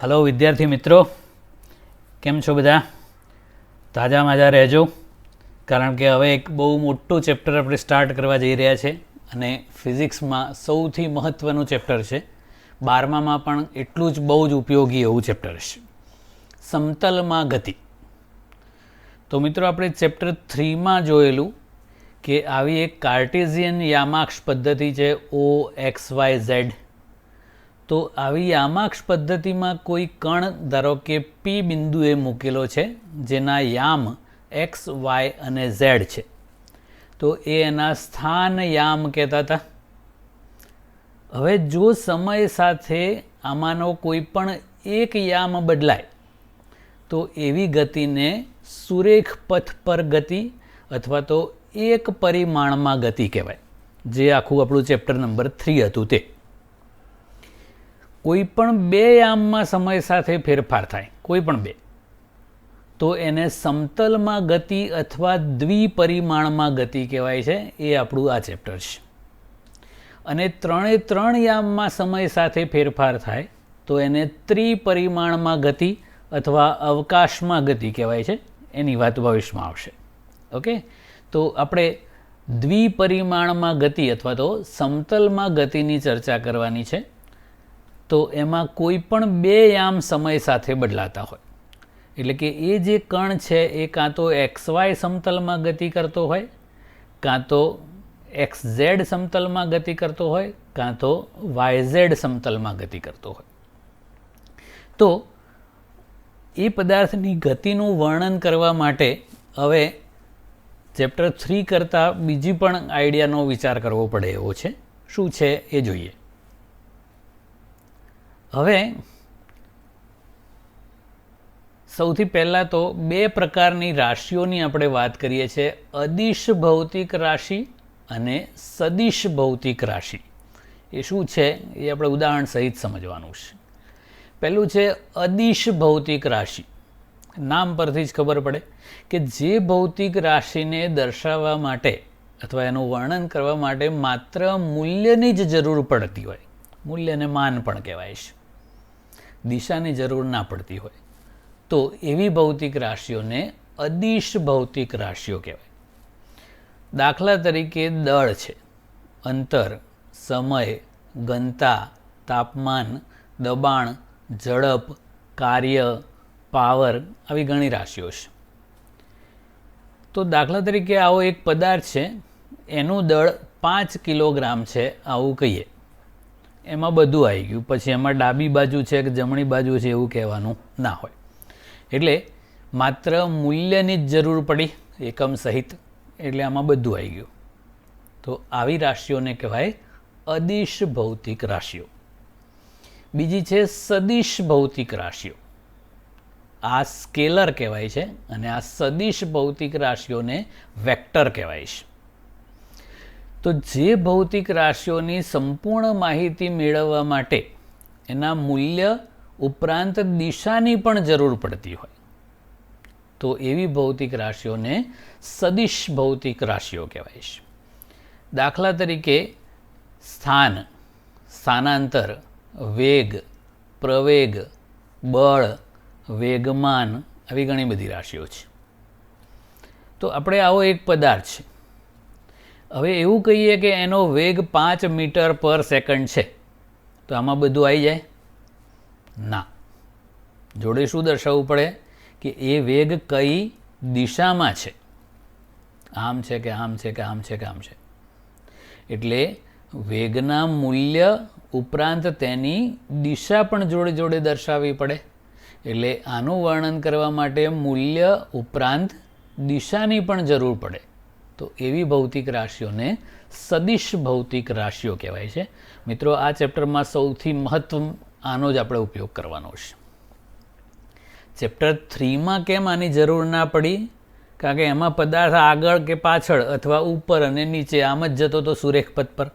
Hello વિદ્યાર્થી મિત્રો, કેમ છો બધા? તાજા માજા રહેજો, કારણ કે હવે એક બહુ મોટું ચેપ્ટર આપણે સ્ટાર્ટ કરવા જઈ રહ્યા છે અને ફિઝિક્સમાં સૌથી મહત્ત્વનું ચેપ્ટર છે. 12મામાં પણ એટલું જ બહુ જ ઉપયોગી એવું ચેપ્ટર છે, સમતલમાં ગતિ. તો મિત્રો આપણે ચેપ્ટર 3માં જોયેલું કે આવી એક કાર્ટેઝિયન યામાક્ષ પદ્ધતિ છે OXYZ. તો આવી યામાક્ષ પદ્ધતિમાં કોઈ કણ ધારો કે P બિંદુએ મૂકેલો છે જેના યામ x, y અને z છે, તો એ એના સ્થાન યામ કહેતા હતા. હવે જો સમય સાથે આમાંનો કોઈ પણ એક યામ બદલાય તો એવી ગતિને સુરેખ પથ પર ગતિ અથવા તો એક પરિમાણમાં ગતિ કહેવાય, જે આખું આપણું ચેપ્ટર નંબર 3 હતું તે. કોઈ પણ બે યામમાં સમય સાથે ફેરફાર થાય, કોઈ પણ બે, તો એને સમતલમાં ગતિ અથવા દ્વિપરિમાણમાં ગતિ કહેવાય છે. એ આપણું આ ચેપ્ટર છે. અને ત્રણ યામમાં સમય સાથે ફેરફાર થાય તો એને ત્રિપરિમાણમાં ગતિ અથવા અવકાશમાં ગતિ કહેવાય છે. એની વાત ભવિષ્યમાં આવશે. ઓકે, તો આપણે દ્વિપરિમાણમાં ગતિ અથવા તો સમતલમાં ગતિની ચર્ચા કરવાની છે. તો એમાં કોઈ પણ બે યામ સમય સાથે બદલાતા હોય, એટલે કે એ જે કણ છે એ કાં તો XY સમતલમાં ગતિ કરતો હોય, કાં તો XZ સમતલમાં ગતિ કરતો હોય, કાં તો YZ સમતલમાં ગતિ કરતો હોય. તો એ પદાર્થની ગતિનું વર્ણન કરવા માટે હવે ચેપ્ટર 3 કરતાં બીજી પણ આઈડિયાનો વિચાર કરવો પડે એવો છે. શું છે એ જોઈએ. હવે સૌથી પહેલાં તો બે પ્રકારની રાશિઓની આપણે વાત કરીએ છીએ, અદિશ ભૌતિક રાશિ અને સદિશ ભૌતિક રાશિ. એ શું છે એ આપણે ઉદાહરણ સહિત સમજવાનું છે. પહેલું છે અદિશ ભૌતિક રાશિ. નામ પરથી જ ખબર પડે કે જે ભૌતિક રાશિને દર્શાવવા માટે અથવા એનું વર્ણન કરવા માટે માત્ર મૂલ્યની જ જરૂર પડતી હોય, મૂલ્યને માન પણ કહેવાય છે, દિશાની જરૂર ના પડતી હોય, તો એવી ભૌતિક રાશિઓને અદિશ ભૌતિક રાશિઓ કહેવાય. દાખલા તરીકે દળ છે, અંતર, સમય, ઘનતા, તાપમાન, દબાણ, ઝડપ, કાર્ય, પાવર, આવી ઘણી રાશિઓ છે. તો દાખલા તરીકે આવો એક પદાર્થ છે, એનું દળ 5 કિલોગ્રામ છે, આવું કહીએ. એમાં બધું આવી ગયું. પછી એમાં ડાબી બાજુ છે કે જમણી બાજુ છે એવું કહેવાનું ના હોય. એટલે માત્ર મૂલ્યની જ જરૂર પડી એકમ સહિત, એટલે આમાં બધું આવી ગયું. તો આવી રાશિઓને કહેવાય અદિશ ભૌતિક રાશિઓ. બીજી છે સદિશ ભૌતિક રાશિઓ. આ સ્કેલર કહેવાય છે અને આ સદિશ ભૌતિક રાશિઓને વેક્ટર કહેવાય છે. તો જે ભૌતિક રાશિઓની સંપૂર્ણ માહિતી મેળવવા માટે એના મૂલ્ય ઉપરાંત દિશાની પણ જરૂર પડતી હોય, તો એવી ભૌતિક રાશિઓને સદિશ ભૌતિક રાશિઓ કહેવાય છે. દાખલા તરીકે સ્થાન, સ્થાનાંતર, વેગ, પ્રવેગ, બળ, વેગમાન, આવી ઘણી બધી રાશિઓ છે. તો આપણે આવો એક પદાર્થ છે. હવે એવું કહીએ કે એનો વેગ 5 મીટર પર સેકન્ડ છે, તો આમાં બધું આવી જાય? ના. જોડે શું દર્શાવવું પડે કે એ વેગ કઈ દિશામાં છે, આમ છે કે આમ છે કે આમ છે કે આમ છે. એટલે વેગના મૂલ્ય ઉપરાંત તેની દિશા પણ જોડે જોડે દર્શાવવી પડે. એટલે આનું વર્ણન કરવા માટે મૂલ્ય ઉપરાંત દિશાની પણ જરૂર પડે. તો એવી ભૌતિક રાશિઓને સદિશ ભૌતિક રાશિઓ કહેવાય છે. મિત્રો, આ ચેપ્ટરમાં સૌથી મહત્વ આનો જ આપણે ઉપયોગ કરવાનો છે. ચેપ્ટર 3માં કેમ આની જરૂર ના પડી? કારણ કે એમાં પદાર્થ આગળ કે પાછળ અથવા ઉપર અને નીચે આમ જ જતો તો સુરેખ પથ પર.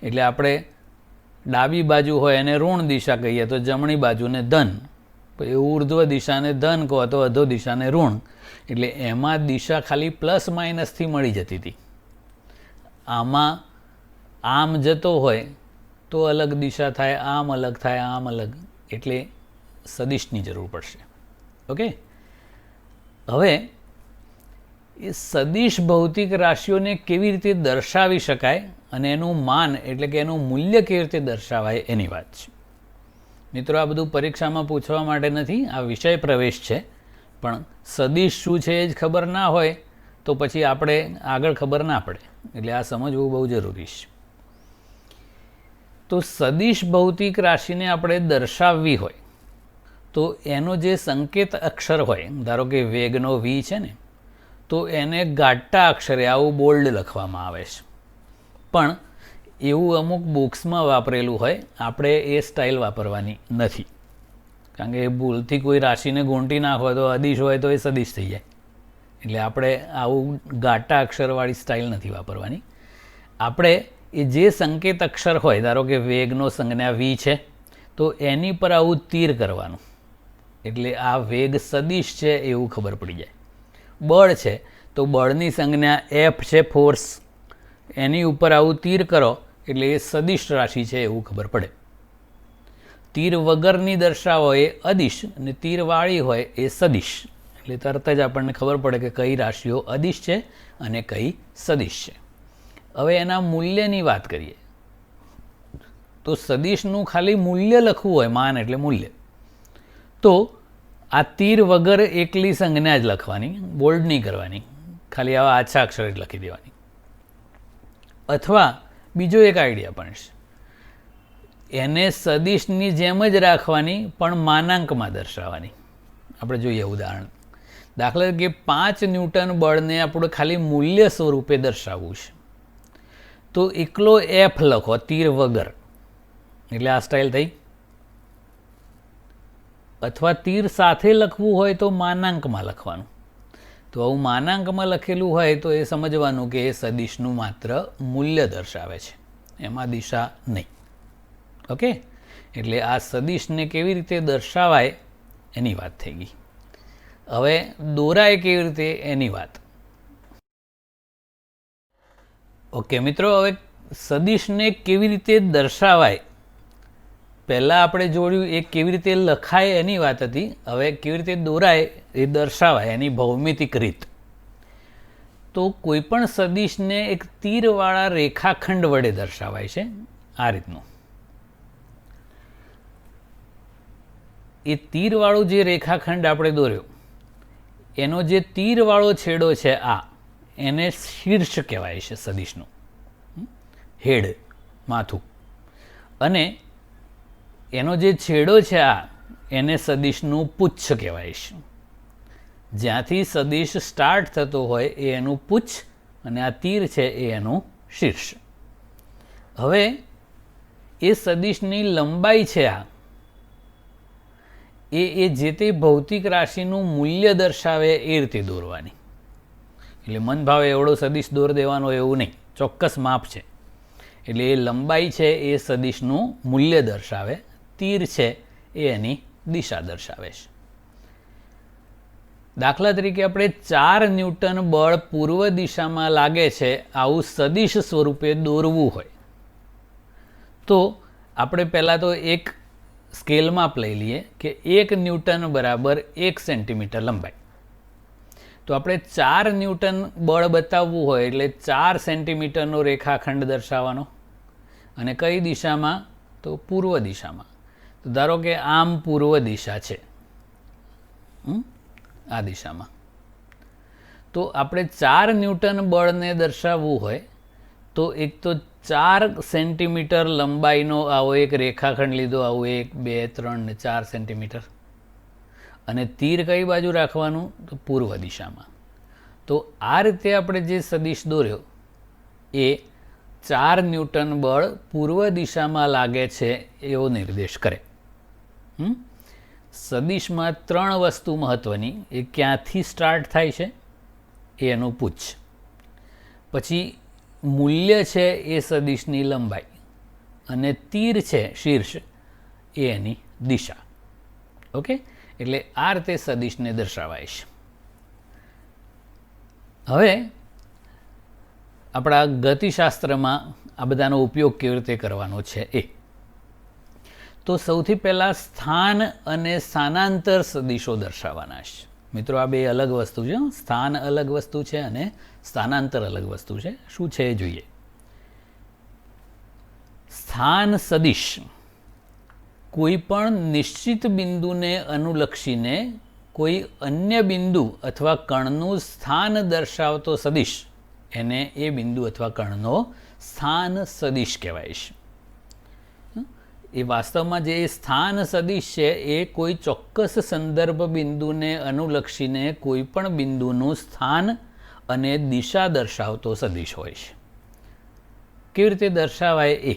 એટલે આપણે ડાબી બાજુ હોય એને ઋણ દિશા કહીએ તો જમણી બાજુને ધન, પછી ઉર્ધ્વ દિશાને ધન કહો તો અધો દિશાને ઋણ. એટલે એમાં દિશા ખાલી પ્લસ માઇનસથી મળી જતી હતી. આમાં આમ જતો હોય તો અલગ દિશા થાય, આમ અલગ થાય, આમ અલગ. એટલે સદિશની જરૂર પડશે. ઓકે, હવે એ સદિશ ભૌતિક રાશિઓને કેવી રીતે દર્શાવી શકાય અને એનું માન એટલે કે એનું મૂલ્ય કેવી રીતે દર્શાવાય એની વાત છે. મિત્રો, આ બધું પરીક્ષામાં પૂછવા માટે નથી, આ વિષય પ્રવેશ છે. પણ સદિશ શું છે એ જ ખબર ના હોય તો પછી આપણે આગળ ખબર ના પડે, એટલે આ સમજવું બહુ જરૂરી છે. તો સદિશ ભૌતિક રાશિને આપણે દર્શાવવી હોય તો એનો જે સંકેત અક્ષર હોય, ધારો કે વેગનો વી છે ને, તો એને ગાઢા અક્ષરે આવું બોલ્ડ લખવામાં આવે છે. પણ એવું અમુક બુક્સમાં વાપરેલું હોય, આપણે એ સ્ટાઇલ વાપરવાની નથી. કારણ કે એ ભૂલથી કોઈ રાશિને ગૂંટી નાખો તો અદિશ હોય તો એ સદિશ થઈ જાય. એટલે આપણે આવું ગાઢા અક્ષરવાળી સ્ટાઇલ નથી વાપરવાની. આપણે એ જે સંકેત અક્ષર હોય, ધારો કે વેગનો સંજ્ઞા વી છે તો એની પર આવું તીર કરવાનું, એટલે આ વેગ સદિશ છે એવું ખબર પડી જાય. બળ છે તો બળની સંજ્ઞા એફ છે, ફોર્સ, એની ઉપર આવું તીર કરો એટલે એ સદિશ રાશિ છે એવું ખબર પડે. તીર વગરની દર્શાવો એ અદિશ અને તીરવાળી હોય એ સદિશ. એટલે તરત જ આપણને ખબર પડે કે કઈ રાશિઓ અદિશ છે અને કઈ સદિશ છે. હવે એના મૂલ્યની વાત કરીએ તો સદિશનું ખાલી મૂલ્ય લખવું હોય, માન એટલે મૂલ્ય, તો આ તીર વગર એકલી સંજ્ઞા જ લખવાની, બોલ્ડ નહીં કરવાની, ખાલી આવા આછા અક્ષરે જ લખી દેવાની. અથવા બીજો એક આઈડિયા પણ છે, એને સદિશની જેમ જ રાખવાની પણ માનાંકમાં દર્શાવવાની. આપણે જોઈએ ઉદાહરણ. દાખલા તરીકે 5 ન્યૂટન બળને આપણે ખાલી મૂલ્ય સ્વરૂપે દર્શાવવું છે તો એકલો એફ લખો તીર વગર, એટલે આ સ્ટાઇલ થઈ. અથવા તીર સાથે લખવું હોય તો માનાંકમાં લખવાનું. તો આવું માનાંકમાં લખેલું હોય તો એ સમજવાનું કે એ સદિશનું માત્ર મૂલ્ય દર્શાવે છે, એમાં દિશા નહીં. ઓકે, એટલે આ સદિશને કેવી રીતે દર્શાવાય એની વાત થઈ ગઈ. હવે દોરાય કેવી રીતે એની વાત. ઓકે મિત્રો, હવે સદિશને કેવી રીતે દર્શાવાય, પહેલાં આપણે જોયું એ કેવી રીતે લખાય એની વાત હતી. હવે કેવી રીતે દોરાય એ દર્શાવાય એની ભૌમિતિક રીત. તો કોઈ પણ સદિશને એક તીરવાળા રેખાખંડ વડે દર્શાવાય છે આ રીતનું. એ તીરવાળું જે રેખાખંડ આપણે દોર્યો એનો જે તીરવાળો છેડો છે આ, એને શીર્ષ કહેવાય છે સદિશનું, હેડ, માથું. અને એનો જે છેડો છે આ, એને સદિશનું પુચ્છ કહેવાય છે. જ્યાંથી સદિશ સ્ટાર્ટ થતો હોય એ એનું પુચ્છ અને આ તીર છે એ એનું શીર્ષ. હવે એ સદિશની લંબાઈ છે આ, એ જે તે ભૌતિક રાશિનું મૂલ્ય દર્શાવે એ રીતે દોરવાની. એટલે મન ભાવે એવડો સદિશ દોર દેવાનો એવું નહીં, ચોક્કસ માપ છે. એટલે એ લંબાઈ છે એ સદિશનું મૂલ્ય દર્શાવે, તીર છે એ એની દિશા દર્શાવે છે. દાખલા તરીકે આપણે 4 ન્યૂટન બળ પૂર્વ દિશામાં લાગે છે આવું સદિશ સ્વરૂપે દોરવું હોય તો આપણે પહેલાં તો એક સ્કેલ માપ લઈ લઈએ કે 1 ન્યૂટન બરાબર 1 સેન્ટીમીટર લંબાઈ. તો આપણે 4 ન્યૂટન બળ બતાવવું હોય એટલે 4 સેન્ટીમીટરનો રેખાખંડ દર્શાવવાનો. અને કઈ દિશામાં? તો પૂર્વ દિશામાં. તો ધારો કે આમ પૂર્વ દિશા છે, આ દિશામાં. તો આપણે 4 ન્યૂટન બળને દર્શાવવું હોય તો એક તો 4 સેન્ટીમીટર લંબાઈનો આવો એક રેખાખંડ લીધો, આવું 1, 2, 3 ને 4 સેન્ટીમીટર. અને તીર કઈ બાજુ રાખવાનું? તો પૂર્વ દિશામાં. તો આ રીતે આપણે જે સદિશ દોર્યો એ 4 ન્યૂટન બળ પૂર્વ દિશામાં લાગે છે એવો નિર્દેશ કરે. સદિશમાં 3 વસ્તુ મહત્વની. એ ક્યાંથી સ્ટાર્ટ થાય છે એ એનું પુચ્છ, પછી મૂલ્ય છે એ સદિશની લંબાઈ, અને તીર છે શીર્ષ એ એની દિશા. ઓકે, એટલે આ રીતે સદિશને દર્શાવાય છે. હવે આપણા ગતિશાસ્ત્રમાં આ બધાનો ઉપયોગ કેવી રીતે કરવાનો છે એ. તો સૌથી પહેલાં સ્થાન અને સ્થાનાંતર સદિશો દર્શાવવાના છે. મિત્રો આ બે અલગ વસ્તુ છે. સ્થાન અલગ વસ્તુ છે અને સ્થાનાંતર અલગ વસ્તુ છે. શું છે એ જોઈએ. સ્થાન સદિશ કોઈ પણ નિશ્ચિત બિંદુને અનુલક્ષીને કોઈ અન્ય બિંદુ અથવા કણનું સ્થાન દર્શાવતો સદિશ, એને એ બિંદુ અથવા કણનો સ્થાન સદિશ કહેવાય છે. એ વાસ્તવમાં જે સ્થાન સદિશ છે એ કોઈ ચોક્કસ સંદર્ભ બિંદુને અનુલક્ષીને કોઈ પણ બિંદુનું સ્થાન અને દિશા દર્શાવતો સદિશ હોય છે. કેવી રીતે દર્શાવાય એ?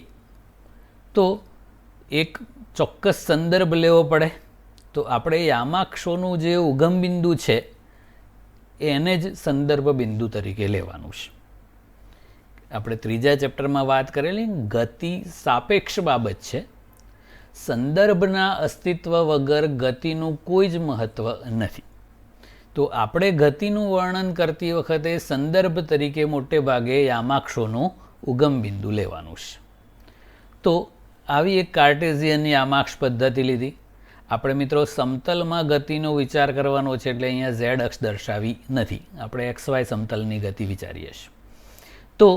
તો એક ચોક્કસ સંદર્ભ લેવો પડે. તો આપણે યામાક્ષોનું જે ઉગમ બિંદુ છે એને જ સંદર્ભ બિંદુ તરીકે લેવાનું છે. આપણે ત્રીજા ચેપ્ટરમાં વાત કરેલી ગતિ સાપેક્ષ બાબત છે. સંદર્ભના અસ્તિત્વ વગર ગતિનું કોઈ જ મહત્ત્વ નથી. તો આપણે ગતિનું વર્ણન કરતી વખતે સંદર્ભ તરીકે મોટે ભાગે યામાક્ષોનું ઉગમ બિંદુ લેવાનું છે. તો આવી એક કાર્ટેઝિયન યામાક્ષ પદ્ધતિ લીધી. આપણે મિત્રો સમતલમાં ગતિનો વિચાર કરવાનો છે એટલે અહીંયા ઝેડ અક્ષ દર્શાવી નથી. આપણે XY સમતલની ગતિ વિચારીએ છીએ. તો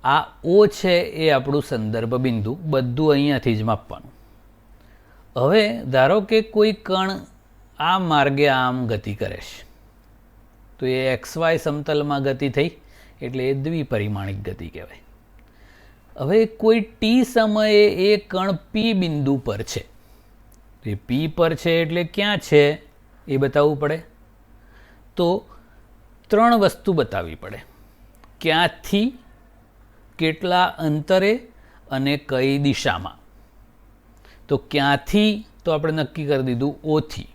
આ O છે એ આપણું સંદર્ભ બિંદુ, બધું અહીંયાથી જ માપવાનું. હવે ધારો કે કોઈ કણ આ માર્ગે આમ ગતિ કરે છે, તો એ XY સમતલમાં ગતિ થઈ એટલે એ દ્વિપરિમાણિક ગતિ કહેવાય. હવે કોઈ ટી સમયે એ કણ P બિંદુ પર છે. એ P પર છે એટલે ક્યાં છે એ બતાવવું પડે. તો ત્રણ વસ્તુ બતાવવી પડે: ક્યાંથી, કેટલા અંતરે અને કઈ દિશામાં. તો ક્યાંથી તો આપણે નક્કી કરી દીધું O થી.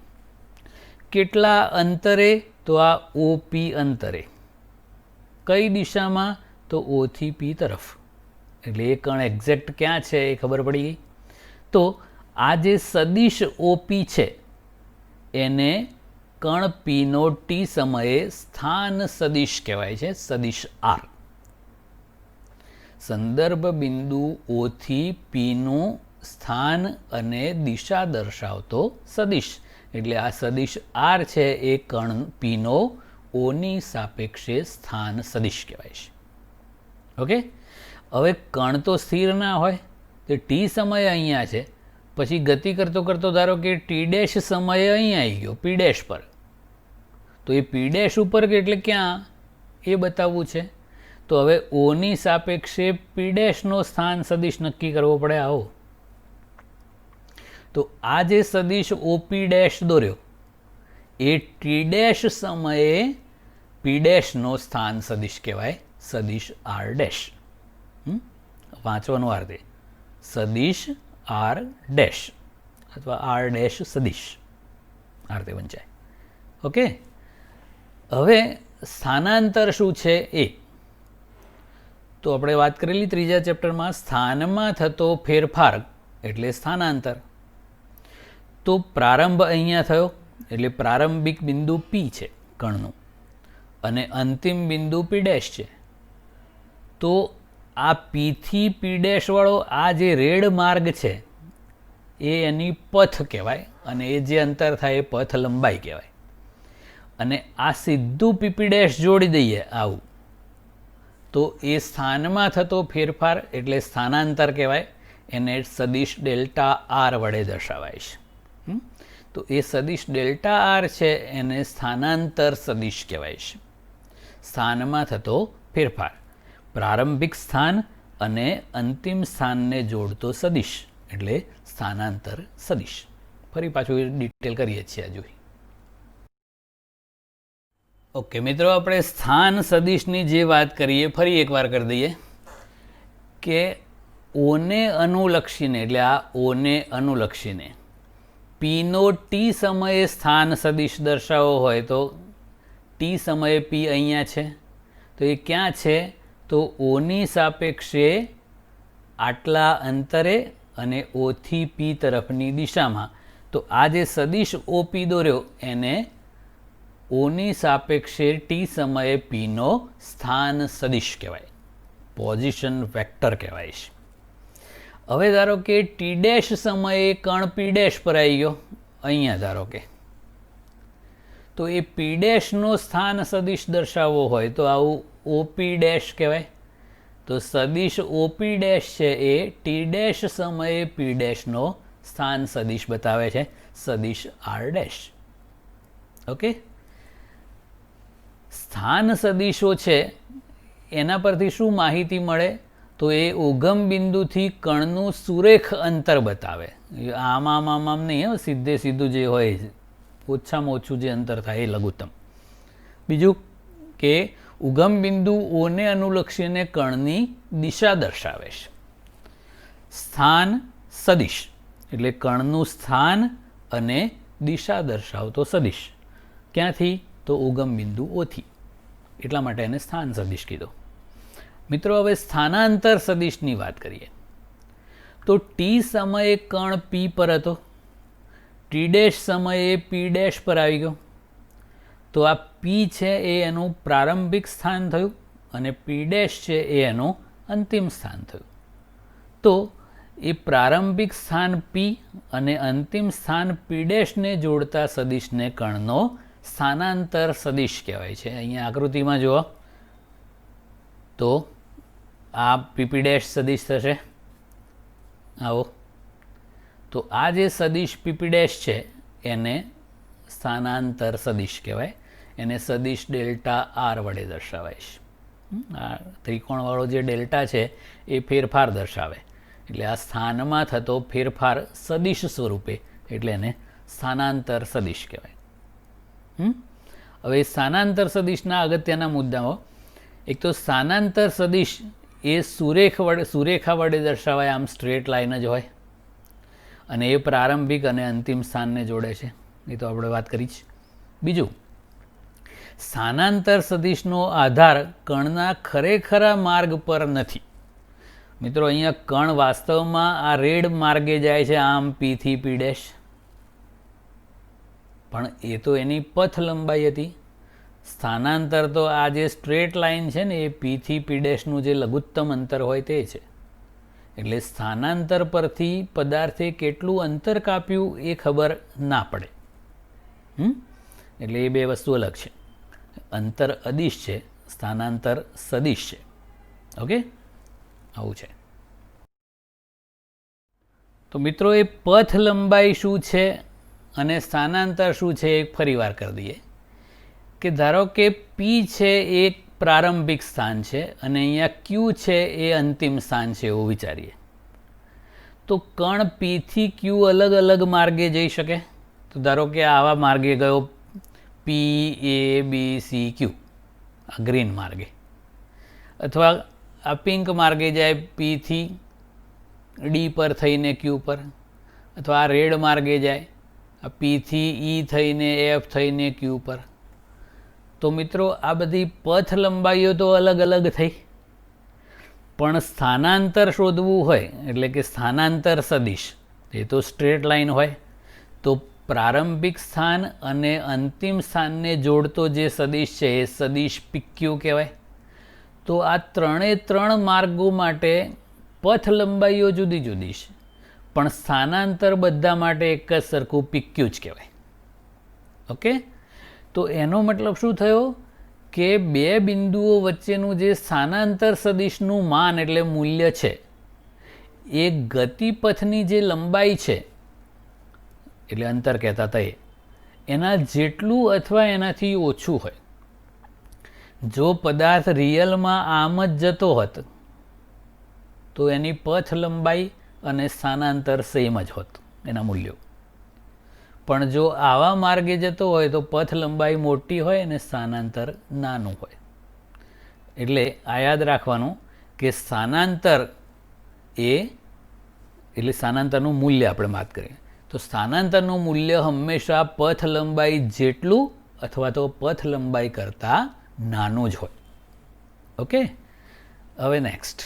કેટલા અંતરે તો આ OP અંતરે. કઈ દિશામાં તો O થી P તરફ. એટલે એ કણ એક્ઝેક્ટ ક્યાં છે એ ખબર પડી ગઈ. તો આ જે સદિશ OP છે એને કણ Pનો T સમયે સ્થાન સદિશ કહેવાય છે, સદિશ R. સંદર્ભ બિંદુ O થી Pનું સ્થાન અને દિશા દર્શાવતો સદિશ. એટલે આ સદિશ R છે એ કણ Pનો Oની સાપેક્ષે સ્થાન સદિશ કહેવાય છે. ઓકે. હવે કણ તો સ્થિર ના હોય. તો T સમય અહીંયા છે, પછી ગતિ કરતો કરતો ધારો કે T' સમયે અહીંયા આવી ગયો P' પર. તો એ P' ઉપર એટલે ક્યાં એ બતાવવું છે. તો હવે Oની સાપેક્ષે P' નો સ્થાન સદિશ નક્કી કરવો પડે. આવો તો આ જે સદિશ OP' દોર્યો એ T' સમયે P' નો સ્થાન સદિશ કહેવાય, સદિશ R'. વાંચવાનું આ રીતે: સદિશ R' અથવા R' સદિશ આ રીતે વંચાય. ઓકે. હવે સ્થાનાંતર શું છે એ તો આપણે વાત કરેલી ત્રીજા ચેપ્ટરમાં. સ્થાનમાં થતો ફેરફાર એટલે સ્થાનાંતર. તો પ્રારંભ અહીંયા થયો એટલે પ્રારંભિક બિંદુ P છે કણનું અને અંતિમ બિંદુ P' છે. તો આ P થી P' વાળો આ જે રેડ માર્ગ છે એ એની પથ કહેવાય અને એ જે અંતર થાય એ પથ લંબાઈ કહેવાય. અને આ સીધું P' જોડી દઈએ આવું તો એ સ્થાનમાં થતો ફેરફાર એટલે સ્થાનાંતર કહેવાય. એને સદિશ ડેલ્ટા R વડે દર્શાવાય છે. તો એ સદિશ ડેલ્ટા R છે એને સ્થાનાંતર સદિશ કહેવાય છે. સ્થાનમાં થતો ફેરફાર, પ્રારંભિક સ્થાન અને અંતિમ સ્થાનને જોડતો સદિશ એટલે સ્થાનાંતર સદિશ. ફરી પાછું ડિટેલ કરીએ છીએ હજુ. ઓકે મિત્રો, આપણે સ્થાન સદિશની જે વાત કરીએ ફરી એકવાર કરી દઈએ કે ઓને અનુલક્ષીને એટલે આ ઓને અનુલક્ષીને Pનો T સમયે સ્થાન સદિશ દર્શાવવો હોય તો T સમયે P અહીંયા છે. તો એ ક્યાં છે તો Oની સાપેક્ષે આટલા અંતરે અને O થી P તરફની દિશામાં. તો આ જે સદિશ OP દોર્યો એને Oની સાપેક્ષે T સમયે Pનો સ્થાન સદિશ કહેવાય, પોઝિશન વેક્ટર કહેવાય છે. હવે ધારો કે ટી ડેશ સમયે કણ પી ડેશ પર આવી ગયો, અહીંયા ધારો કે, તો એ પી ડેશનો સ્થાન સદિશ દર્શાવવો હોય તો આવું ઓપી ડેશ કહેવાય. તો સદિશ ઓપી ડેશ છે એ ટી ડેશ સમયે પી ડેશનો સ્થાન સદિશ બતાવે છે, સદિશ આર ડેશ. ઓકે, સ્થાન સદિશો છે એના પરથી શું માહિતી મળે, તો એ ઉગમ બિંદુથી કણનું સુરેખ અંતર બતાવે. આમ આમ આમ આમ નહીં, સીધે સીધું જે હોય ઓછામાં ઓછું જે અંતર થાય એ લઘુત્તમ. બીજું કે ઉગમ બિંદુ ઓને અનુલક્ષીને કણની દિશા દર્શાવે છે. સ્થાન સદિશ એટલે કણનું સ્થાન અને દિશા દર્શાવતો સદિશ. ક્યાંથી? તો ઉગમ બિંદુ ઓથી, એટલા માટે એને સ્થાન સદિશ કીધો. મિત્રો હવે સ્થાનાંતર સદિશની વાત કરીએ તો ટી સમયે કણ પી પર હતો, ટી ડેશ સમયે પી ડેશ પર આવી ગયો, તો આ પી છે એ એનું પ્રારંભિક સ્થાન થયું અને પી ડેશ છે એ એનું અંતિમ સ્થાન થયું. તો એ પ્રારંભિક સ્થાન પી અને અંતિમ સ્થાન પી ડેશને જોડતા સદિશને કણનો સ્થાનાંતર સદિશ કહેવાય છે. અહીંયા આકૃતિમાં જુઓ તો આ પીપી ડેશ સદિશ થશે, આવો. તો આ જે સદિશ પીપી ડેશ છે એને સ્થાનાંતર સદિશ કહેવાય, એને સદિશ ડેલ્ટા આર વડે દર્શાવાય છે. આ ત્રિકોણવાળો જે ડેલ્ટા છે એ ફેરફાર દર્શાવે, એટલે આ સ્થાનમાં થતો ફેરફાર સદિશ સ્વરૂપે, એટલે એને સ્થાનાંતર સદિશ કહેવાય. હવે સ્થાનાંતર સદિશના અગત્યના મુદ્દાઓ, એક તો સ્થાનાંતર સદિશ એ સુરેખા વડે દર્શાવાય, આમ સ્ટ્રેટ લાઇન જ હોય, અને એ પ્રારંભિક અને અંતિમ સ્થાનને જોડે છે, એ તો આપણે વાત કરી જ. બીજું, સ્થાનાંતર સદિશનો આધાર કણના ખરેખરા માર્ગ પર નથી. મિત્રો અહીંયા કણ વાસ્તવમાં આ રેડ માર્ગે જાય છે, આમ પી થી પી ડેશ, પણ એ તો એની પથ લંબાઈ હતી. સ્થાનાંતર તો આ જે સ્ટ્રેટ લાઇન છે ને એ પી થી પી ડેશનું જે લઘુત્તમ અંતર હોય તે છે. એટલે સ્થાનાંતર પરથી પદાર્થે કેટલું અંતર કાપ્યું એ ખબર ના પડે. એટલે એ બે વસ્તુ અલગ છે. અંતર અદિશ છે, સ્થાનાંતર સદિશ છે. ઓકે, આવું છે. તો મિત્રો એ પથ લંબાઈ શું છે અને સ્થાનાંતર શું છે એ ફરી વાર કરી દઈએ. કે ધારો કે પી છે એ પ્રારંભિક સ્થાન છે અને અહીંયા ક્યુ છે એ અંતિમ સ્થાન છે એવું વિચારીએ. તો કણ પી થી ક્યુ અલગ અલગ માર્ગે જઈ શકે. તો ધારો કે આવા માર્ગે ગયો પી એ બી સી ક્યુ, આ ગ્રીન માર્ગે, અથવા આ પિંક માર્ગે જાય પી થી ડી પર થઈને ક્યુ પર, અથવા આ રેડ માર્ગે જાય આ પી થી ઈ થઈને એફ થઈને ક્યુ પર. તો મિત્રો આ બધી પથ લંબાઈઓ તો અલગ અલગ થઈ, પણ સ્થાનાંતર શોધવું હોય એટલે કે સ્થાનાંતર સદિશ એ તો સ્ટ્રેટ લાઇન હોય. તો પ્રારંભિક સ્થાન અને અંતિમ સ્થાનને જોડતો જે સદિશ છે એ સદિશ પીક્યુ કહેવાય. તો આ ત્રણ માર્ગો માટે પથ લંબાઈઓ જુદી જુદી છે, પણ સ્થાનાંતર બધા માટે એક જ સરખું પીક્યુ જ કહેવાય. ઓકે, તો એનો મતલબ શું થયો કે બે બિંદુઓ વચ્ચેનું જે સ્થાનાંતર સદિશનું માન એટલે મૂલ્ય છે એ ગતિપથની જે લંબાઈ છે એટલે અંતર કહેતા હતા એના જેટલું અથવા એનાથી ઓછું હોય. જો પદાર્થ રિયલમાં આમ જ જતો હોત તો એની પથ લંબાઈ અને સ્થાનાંતર સેમ જ હોત એના મૂલ્યો. પણ જો આવા માર્ગે જતો હોય તો પથ લંબાઈ મોટી હોય અને સ્થાનાંતર નાનું હોય. એટલે આ યાદ રાખવાનું કે સ્થાનાંતર એટલે સ્થાનાંતરનું મૂલ્ય આપણે વાત કરીએ તો સ્થાનાંતરનું મૂલ્ય હંમેશા પથ લંબાઈ જેટલું અથવા તો પથ લંબાઈ કરતાં નાનું જ હોય. ઓકે, હવે નેક્સ્ટ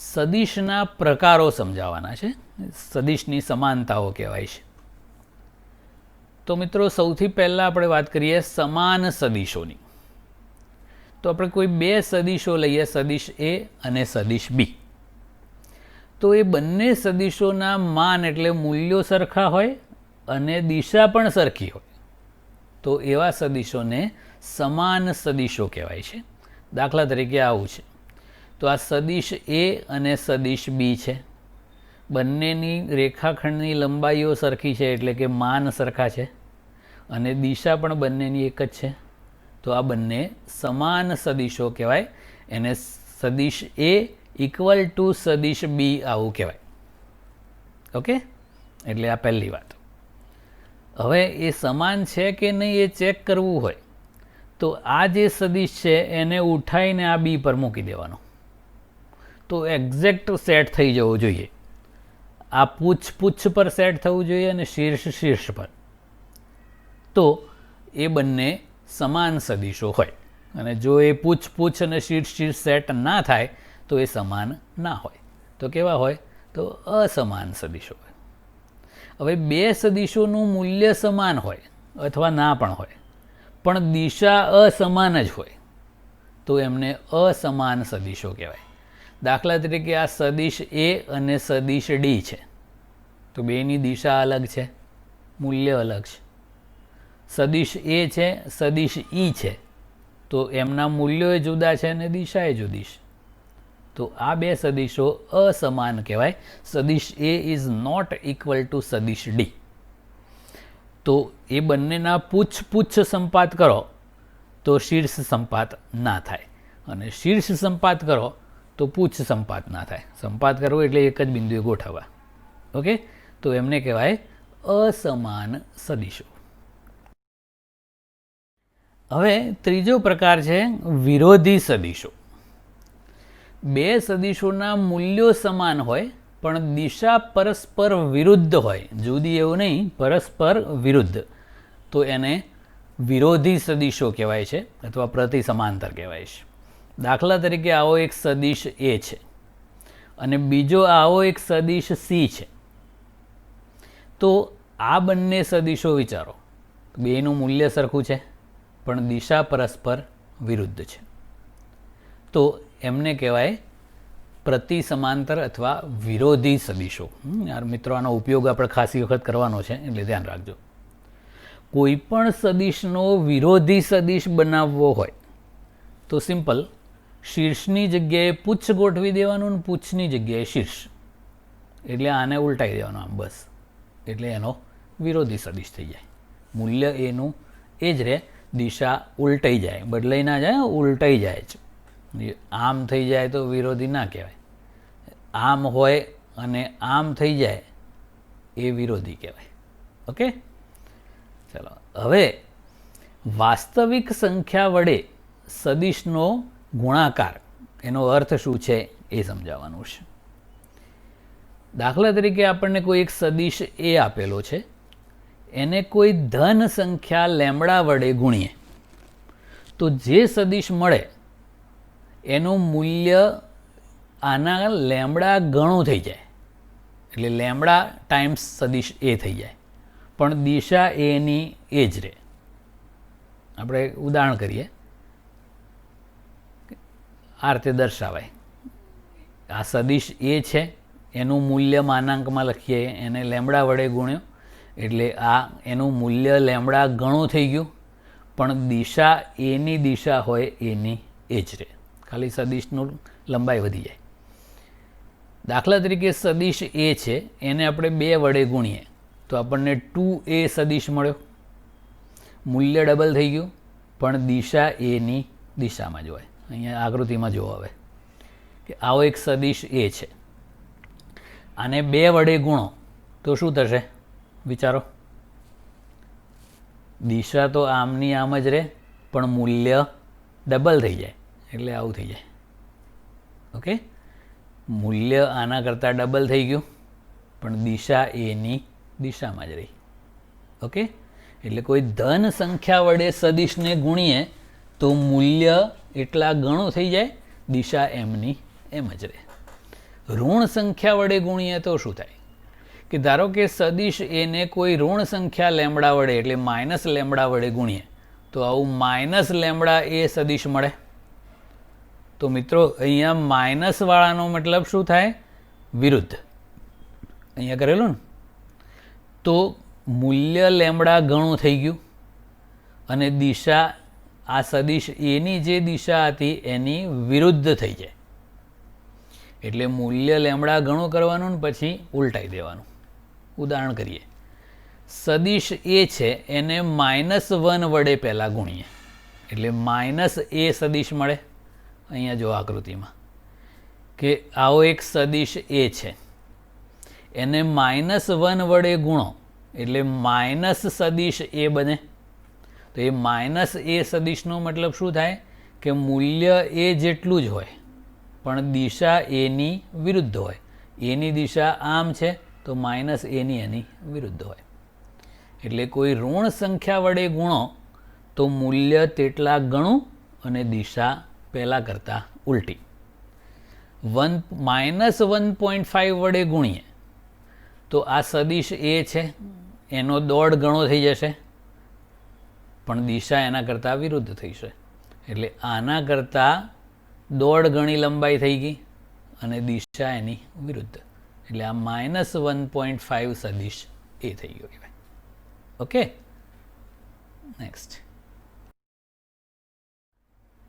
સદિશના પ્રકારો સમજાવવાના છે. સદિશની સમાનતાઓ કહેવાય છે. તો મિત્રો સૌથી પહેલાં આપણે વાત કરીએ સમાન સદિશોની. તો આપણે કોઈ બે સદિશો લઈએ, સદિશ એ અને સદિશ બી. તો એ બંને સદિશોના માન એટલે મૂલ્યો સરખા હોય અને દિશા પણ સરખી હોય તો એવા સદિશોને સમાન સદિશો કહેવાય છે. દાખલા તરીકે આવું છે તો આ સદિશ એ અને સદિશ બી છે. બંનેની રેખાખંડની લંબાઈઓ સરખી છે એટલે કે માન સરખા છે અને દિશા પણ બંનેની એક જ છે તો આ બંને સમાન સદિશો કહેવાય. એને સદિશ એ ઇક્વલ ટુ સદિશ બી આવું કહેવાય. ઓકે, એટલે આ પહેલી વાત. હવે એ સમાન છે કે નહીં એ ચેક કરવું હોય તો આ જે સદિશ છે એને ઉઠાઈને આ બી પર મૂકી દેવાનો તો એક્ઝેક્ટ સેટ થઈ જવો જોઈએ. આ પૂછ પર સેટ થવું જોઈએ અને શીર્ષ પર. તો એ બંને સમાન સદિશો હોય અને જો એ પૂછ અને શીર્ષ સેટ ના થાય તો એ સમાન ના હોય. તો કેવા હોય? તો અસમાન સદિશો હોય. હવે બે સદિશોનું મૂલ્ય સમાન હોય અથવા ના પણ હોય પણ દિશા અસમાન જ હોય તો એમને અસમાન સદિશો કહેવાય. દાખલા તરીકે આ સદિશ એ અને સદિશ ડી છે તો બેની દિશા અલગ છે, મૂલ્ય અલગ છે. સદિશ એ છે, સદિશ ઈ છે તો એમના મૂલ્યો જુદા છે અને દિશાએ જુદી છે તો આ બે સદિશો અસમાન કહેવાય. સદિશ એ ઇઝ નોટ ઇક્વલ ટુ સદિશ ડી. તો એ બંનેના પૂછ સંપાત કરો તો શીર્ષ સંપાત ના થાય અને શીર્ષ સંપાત કરો તો પૂછ સંપાત ના થાય. સંપાત કરવો એટલે એક જ બિંદુએ ગોઠવવા. ઓકે, તો એમને કહેવાય અસમાન સદિશો. હવે ત્રીજો પ્રકાર છે વિરોધી સદિશો. બે સદિશોના મૂલ્યો સમાન હોય પણ દિશા પરસ્પર વિરુદ્ધ હોય, જુદી એવું નહીં, પરસ્પર વિરુદ્ધ, તો એને વિરોધી સદિશો કહેવાય છે અથવા પ્રતિ સમાંતર કહેવાય છે. દાખલા તરીકે આવો એક સદિશ એ છે અને બીજો આવો એક સદિશ સી છે તો આ બંને સદિશો વિચારો, બેનું મૂલ્ય સરખું છે પણ દિશા પરસ્પર વિરુદ્ધ છે તો એમને કહેવાય પ્રતિ સમાંતર અથવા વિરોધી સદિશો. યાર મિત્રો, આનો ઉપયોગ આપણે ખાસી વખત કરવાનો છે એટલે ધ્યાન રાખજો. કોઈ પણ સદિશનો વિરોધી સદિશ બનાવવો હોય તો સિમ્પલ, શીર્ષની જગ્યાએ પૂછ ગોઠવી દેવાનું અને પૂછની જગ્યાએ શીર્ષ, એટલે આને ઉલટાઈ દેવાનું આમ, બસ, એટલે એનો વિરોધી સદિશ થઈ જાય. મૂલ્ય એનું એ જ રહે, દિશા ઉલટાઈ જાય, બદલાઈ ના જાય, ઉલટાઈ જાય જ. આમ થઈ જાય તો વિરોધી ના કહેવાય. આમ હોય અને આમ થઈ જાય એ વિરોધી કહેવાય. ઓકે, ચલો હવે વાસ્તવિક સંખ્યા વડે સદિશનો ગુણાકાર, એનો અર્થ શું છે એ સમજાવવાનું છે. દાખલા તરીકે આપણને કોઈ એક સદિશ એ આપેલો છે, એને કોઈ ધન સંખ્યા લેમડા વડે ગુણીએ તો જે સદિશ મળે એનું મૂલ્ય આના લેમડા ગણું થઈ જાય, એટલે લેમડા ટાઈમ્સ સદિશ એ થઈ જાય પણ દિશા એની એ જ રહે. આપણે ઉદાહરણ કરીએ, આ રીતે દર્શાવાય. આ સદિશ એ છે, એનું મૂલ્ય માનાંકમાં લખીએ, એને લેમડા વડે ગુણ્યો એટલે આ એનું મૂલ્ય લેમડા ગણું થઈ ગયું પણ દિશા એની દિશા હોય એની એ જ રહે, ખાલી સદિશનું લંબાઈ વધી જાય. દાખલા તરીકે સદિશ એ છે, એને આપણે 2 વડે ગુણીએ તો આપણને 2a સદિશ મળ્યો, મૂલ્ય ડબલ થઈ ગયું પણ દિશા એની દિશામાં જ હોય. અહીંયા આકૃતિમાં જોવો હવે કે આવો એક સદિશ એ છે, આને 2 વડે ગુણો તો શું થશે વિચારો? દિશા તો આમની આમ જ રહે પણ મૂલ્ય ડબલ થઈ જાય, એટલે આવું થઈ જાય. ઓકે, મૂલ્ય આના કરતાં ડબલ થઈ ગયું પણ દિશા એની દિશામાં જ રહી. ઓકે, એટલે કોઈ ધન સંખ્યા વડે સદિશને ગુણીએ તો મૂલ્ય એટલા ગણું થઈ જાય, દિશા એમની એમ જ રહે. ઋણ સંખ્યા વડે ગુણીએ તો શું થાય કે ધારો કે સદિશ એને કોઈ ઋણ સંખ્યા લેમડા વડે એટલે માઇનસ લેમડા વડે ગુણીએ તો આવું માઇનસ લેમડા એ સદિશ મળે. તો મિત્રો અહીંયા માઇનસ વાળાનો મતલબ શું થાય? વિરુદ્ધ અહીંયા કરેલું ને, તો મૂલ્ય લેમડા ગણું થઈ ગયું અને દિશા આ સદિશ એની જે દિશા હતી એની વિરુદ્ધ થઈ જાય. એટલે મૂલ્ય લેમડા ગણું કરવાનું ને પછી ઉલટાઈ દેવાનું. ઉદાહરણ કરીએ, સદિશ એ છે એને -1 વડે પહેલાં ગુણીએ એટલે -a સદિશ મળે. અહીંયા જો આકૃતિમાં કે આવો એક સદિશ એ છે, એને -1 વડે ગુણો એટલે માઇનસ સદિશ એ બને. તો એ -a સદિશનો મતલબ શું થાય કે મૂલ્ય એ જેટલું જ હોય પણ દિશા એની વિરુદ્ધ હોય. એની દિશા આમ છે તો -a એની વિરુદ્ધ હોય. એટલે કોઈ ઋણ સંખ્યા વડે ગુણો તો મૂલ્ય તેટલા ગણું અને દિશા પહેલાં કરતાં ઉલટી. -1.5 વડે ગુણીએ તો આ સદિશ એ છે એનો દોઢ ગણો થઈ જશે પણ દિશા એના કરતાં વિરુદ્ધ થઈ છે. એટલે આના કરતાં દોઢ ગણી લંબાઈ થઈ ગઈ અને દિશા એની વિરુદ્ધ. એટલે આ -1.5 સદિશ એ થઈ ગયો કહેવાય. Okay, next.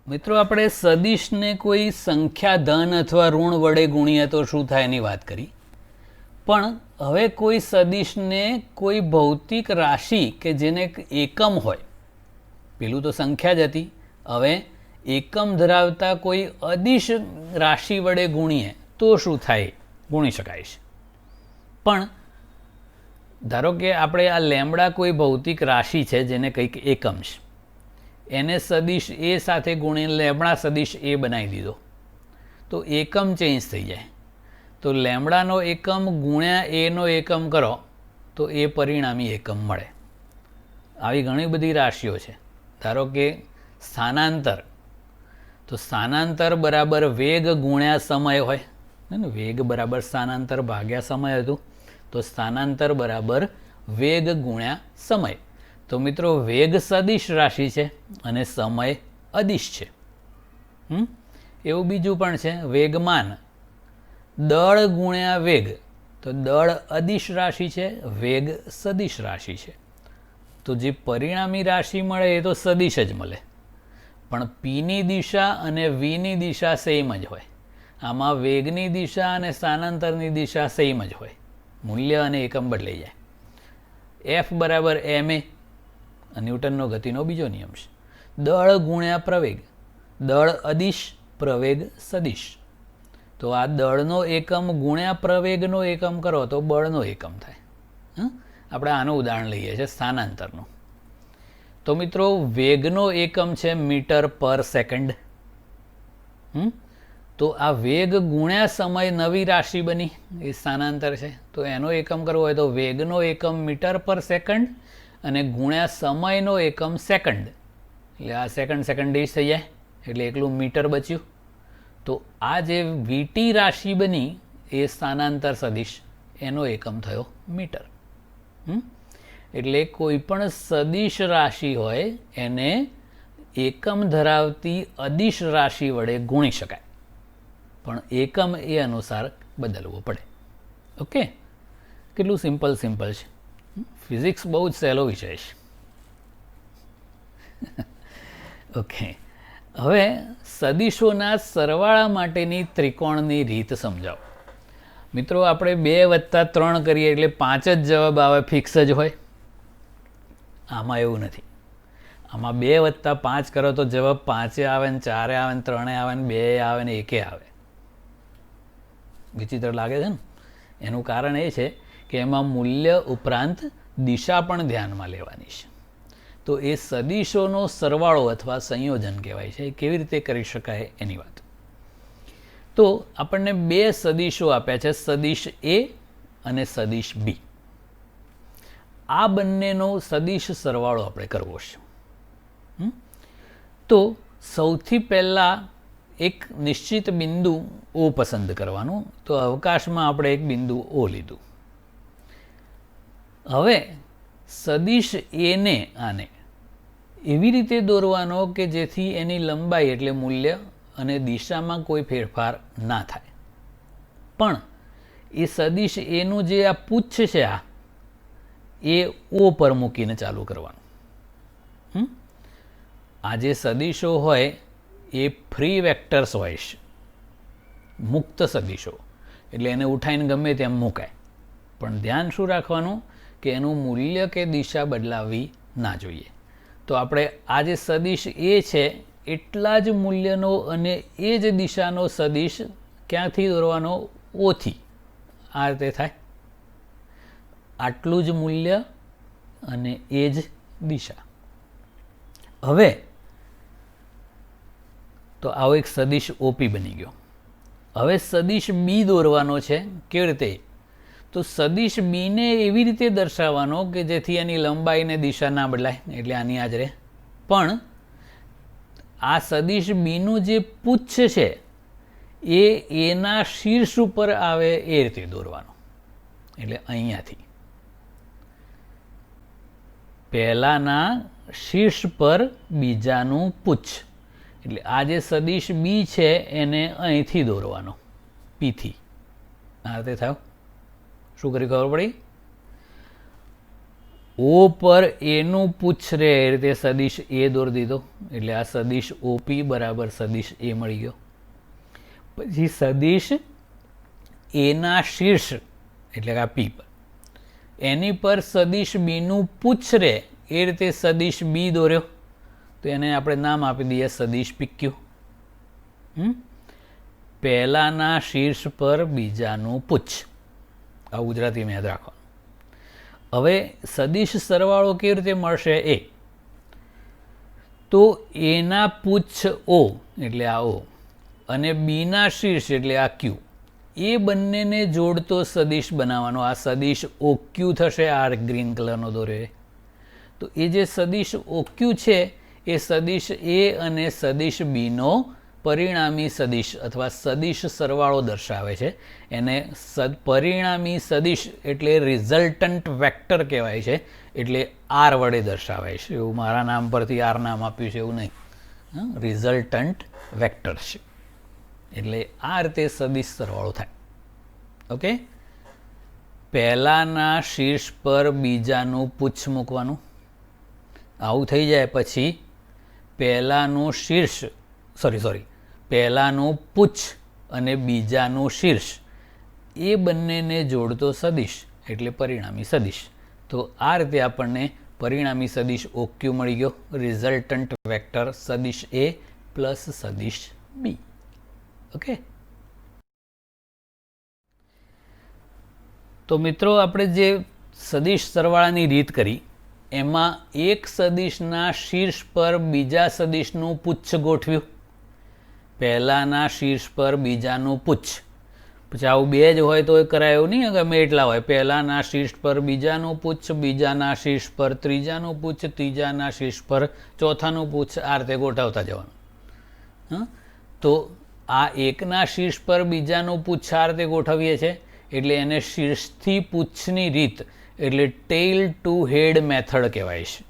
મિત્રો, આપણે સદિશને કોઈ સંખ્યા ધન અથવા ઋણ વડે ગુણીએ તો શું થાય એની વાત કરી. પણ હવે કોઈ સદિશને કોઈ ભૌતિક રાશિ કે જેને એકમ હોય, પેલું તો સંખ્યા જ હતી, હવે એકમ ધરાવતા કોઈ અદિશ રાશિ વડે ગુણીએ તો શું થાય, ગુણી શકાય છે. પણ ધારો કે આપણે આ લેમડા કોઈ ભૌતિક રાશિ છે જેને કંઈક એકમ છે, એને સદિશ એ સાથે ગુણીને લેમડા સદિશ એ બનાવી દીધો તો એકમ ચેન્જ થઈ જાય. તો લેમડાનો એકમ ગુણ્યા એનો એકમ કરો તો એ પરિણામી એકમ મળે. આવી ઘણી બધી રાશિઓ છે. ધારો કે સ્થાનાંતર, તો સ્થાનાંતર બરાબર વેગ ગુણ્યા સમય હોય ને, વેગ બરાબર સ્થાનાંતર ભાગ્યા સમય હતું, તો સ્થાનાંતર બરાબર વેગ ગુણ્યા સમય. તો મિત્રો, વેગ સદિશ રાશિ છે અને સમય અદિશ છે. એવું બીજું પણ છે, વેગમાન દળ ગુણ્યા વેગ, તો દળ અદિશ રાશિ છે, વેગ સદિશ રાશિ છે. તો જે પરિણામી રાશિ મળે એ તો સદિશ જ મળે, પણ પીની દિશા અને વીની દિશા સેમ જ હોય. આમાં વેગની દિશા અને સ્થાનાંતરની દિશા સેમ જ હોય, મૂલ્ય અને એકમ બદલાઈ જાય. એફ બરાબર ma, ન્યૂટનનો ગતિનો બીજો નિયમ છે. દળ ગુણ્યા પ્રવેગ, દળ અદિશ પ્રવેગ સદિશ. તો આ દળનો એકમ ગુણ્યા પ્રવેગનો એકમ કરો તો બળનો એકમ થાય. આપણે આનું ઉદાહરણ લઈએ છીએ સ્થાનાંતરનું. તો મિત્રો, વેગનો એકમ છે મીટર પર સેકન્ડ. તો આ વેગ ગુણ્યા સમય નવી રાશિ બની, એ સ્થાનાંતર છે. તો એનો એકમ કરવો હોય તો વેગનો એકમ મીટર પર સેકન્ડ અને ગુણ્યા સમયનો એકમ સેકન્ડ. એટલે આ સેકન્ડ સેકન્ડ ડીશ થઈ જાય એટલે એકલું મીટર બચ્યું. તો આ જે વીટી રાશિ બની એ સ્થાનાંતર સદિશ, એનો એકમ થયો મીટર. એટલે કોઈ પણ સદિશ રાશિ હોય એને એકમ ધરાવતી અદિશ રાશિ વડે ગુણી શકાય, પણ એકમ એ અનુસાર બદલવો પડે. ઓકે, કેટલું સિમ્પલ છે. ફિઝિક્સ બહુ જ સહેલો વિષય છે. ઓકે, હવે સદિશોના સરવાળા માટેની ત્રિકોણની રીત સમજાવો. મિત્રો, આપણે 2 + 3 કરીએ એટલે 5 જ જવાબ આવે, ફિક્સ જ હોય. આમાં એવું નથી. આમાં 2 + 5 કરો તો જવાબ 5 આવે ને 4 આવે ને 3 આવે ને 2 આવે ને 1 આવે. વિચિત્ર લાગે છે ને? એનું કારણ એ છે કે એમાં મૂલ્ય ઉપરાંત દિશા પણ ધ્યાનમાં લેવાની છે. તો એ સદિશોનો સરવાળો અથવા સંયોજન કહેવાય છે. કેવી રીતે કરી શકાય એની વાત. તો આપણને 2 સદિશો આપ્યા છે, સદિશ એ અને સદિશ બી. આ બંનેનો સદિશ સરવાળો આપણે કરવો છે. તો સૌથી પહેલાં એક નિશ્ચિત બિંદુ ઓ પસંદ કરવાનું. તો અવકાશમાં આપણે એક બિંદુ ઓ લીધું. હવે સદિશ એને આને એવી રીતે દોરવાનો કે જેથી એની લંબાઈ એટલે મૂલ્ય અને દિશામાં કોઈ ફેરફાર ના થાય. પણ એ સદિશ એનું જે આ પુચ્છ છે એ ઓ પર મૂકીને ચાલુ કરવાનું. આ જે સદિશો હોય એ ફ્રી વેક્ટર્સ હોય છે, મુક્ત સદિશો, એટલે એને ઉઠાઈને ગમે તેમ મૂકાય. પણ ધ્યાન શું રાખવાનું કે એનું મૂલ્ય કે દિશા બદલાવવી ના જોઈએ. તો આપણે આ જે સદિશ એ છે એટલા જ મૂલ્યનો અને એ જ દિશાનો સદિશ ક્યાંથી દોરવાનો? ઓથી. આ રીતે થાય, આટલું જ મૂલ્ય અને એ જ દિશા. હવે તો આવો એક સદિશ ઓપી બની ગયો. હવે સદિશ બી દોરવાનો છે. કેવી રીતે? તો સદિશ બીને એવી રીતે દર્શાવવાનો કે જેથી એની લંબાઈ ને દિશા ના બદલાય, એટલે આની આજ રહે. પણ આ સદિશ બીનું જે પુચ્છ છે એ એના શીર્ષ ઉપર આવે એ રીતે દોરવાનો. એટલે અહીંયાથી પહેલાના શીર્ષ પર બીજાનું પુચ્છ, એટલે આ જે સદિશ બી છે એને અહીંથી દોરવાનો, પીથી. આ રીતે થયું. શું કરી ખબર પડી? ઓ પર એનું પુચ્છ રે એ રીતે સદિશ એ દોરી દીધો, એટલે આ સદિશ ઓપી બરાબર સદિશ એ મળી ગયો. પછી સદિશ એના શીર્ષ એટલે કે આ પી પર, એની પર સદિશ બીનું પુચ્છ રે એ રીતે સદિશ બી દોર્યો, તો એને આપણે નામ આપી દઈએ સદિશ પીક્યુ. પહેલાના શીર્ષ પર બીજાનું પુચ્છ. આ ગુજરાતીમાં યાદ રાખવાનું. હવે સદિશ સરવાળો કેવી રીતે મળશે? એ તો એના પુચ્છ ઓ એટલે આ ઓ અને બીના શીર્ષ એટલે આ ક્યુ, એ બંનેને જોડતો સદિશ બનાવવાનો. આ સદિશ ઓક્યુ થશે. આ ગ્રીન કલરનો દોરે. તો એ જે સદિશ ઓક્યુ છે એ સદિશ એ અને સદિશ બીનો પરિણામી સદિશ અથવા સદિશ સરવાળો દર્શાવે છે. એને પરિણામી સદિશ એટલે રિઝલ્ટન્ટ વેક્ટર કહેવાય છે. એટલે આર વડે દર્શાવાય છે. એવું મારા નામ પરથી આર નામ આપ્યું છે એવું નહીં, રિઝલ્ટન્ટ વેક્ટર છે. એટલે આ રીતે સદિશ સરવાળો થાય. ઓકે, પહેલાના શીર્ષ પર બીજાનું પુચ્છ મૂકવાનું. આવું થઈ જાય પછી પહેલાનું શીર્ષ પહેલાનું પુચ્છ અને બીજાનું શીર્ષ એ બંનેને જોડતો સદિશ એટલે પરિણામી સદિશ. તો આ રીતે આપણને પરિણામી સદિશ ઓક્યુ મળી ગયો, રિઝલ્ટન્ટ વેક્ટર સદિશ એ પ્લસ સદિશ બી. ઓકે, તો મિત્રો આપણે જે સદિશ સરવાળાની રીત કરી એમાં એક સદિશના શીર્ષ પર બીજા સદિશનું પુચ્છ ગોઠવ્યું, પહેલાના શીર્ષ પર બીજાનું પુચ્છ. પછી આવું બે જ હોય તો એ કરાય એવું નહીં, ગમે એટલા હોય. પહેલાના શીર્ષ પર બીજાનું પુચ્છ, બીજાના શીર્ષ પર ત્રીજાનું પુચ્છ, ત્રીજાના શીર્ષ પર ચોથાનું પુચ્છ, આ રીતે ગોઠવતા જવાનું. તો આ એકના શીર્ષ પર બીજાનું પુચ્છ આ રીતે ગોઠવીએ છીએ, એટલે એને શીર્ષથી પુચ્છની રીત એટલે ટેલ ટુ હેડ મેથડ કહેવાય છે.